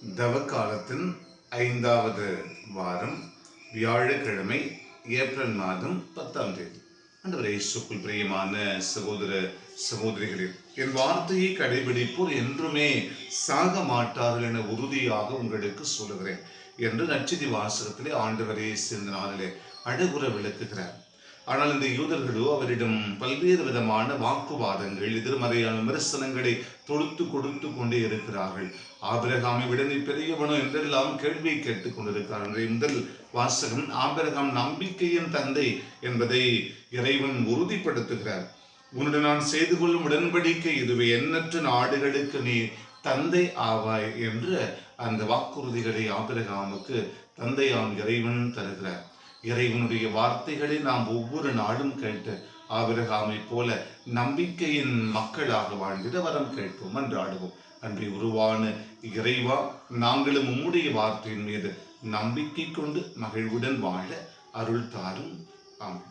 தவக்காலத்தின் 5வது வாரம் வியாழக்கிழமை ஏப்ரல் மாதம் 10ஆம் தேதி. ஆண்டவரே இயேசுவுக்குள் பிரியமான சகோதர சகோதரிகளே, என் வார்த்தையை கடைபிடிப்போர் என்றுமே சாக மாட்டார்கள் என உறுதியாக உங்களுக்கு சொல்லுகிறேன் என்று நற்செய்தி வாசகத்திலே ஆண்டவரே இந்த நாளிலே அழகுற விளக்குகிறார். ஆனால் இந்த யூதர்களோ அவரிடம் பல்வேறு விதமான வாக்குவாதங்கள், எதிர்மறையான விமர்சனங்களை தொடுத்து கொடுத்து கொண்டே இருக்கிறார்கள். ஆபிரகாமை விட நீ பெரியவனோ என்றெல்லாம் கேள்வியை கேட்டுக் கொண்டிருக்கிறார்கள். முதல் வாசகம் ஆபிரகாம் நம்பிக்கையின் தந்தை என்பதை இறைவன் உறுதிப்படுத்துகிறார். உன்னுடன் நான் செய்து கொள்ளும் உடன்படிக்கை இதுவே, எண்ணற்ற நாடுகளுக்கு நீ தந்தை ஆவாய் என்று அந்த வாக்குறுதிகளை ஆபிரகாமுக்கு தந்தையாம் இறைவன் தருகிறார். இறைவனுடைய வார்த்தைகளை நாம் ஒவ்வொரு நாளும் கேட்டு ஆபிரகாமை போல நம்பிக்கையின் மக்களாக வாழ்ந்திட வரம் கேட்போம், அன்றாடுவோம். அன்றி உருவான இறைவா, நாங்களும் உம்முடைய வார்த்தையின் மீது நம்பிக்கை கொண்டு மகிழ்வுடன் வாழ அருள் தாரும். ஆமென்.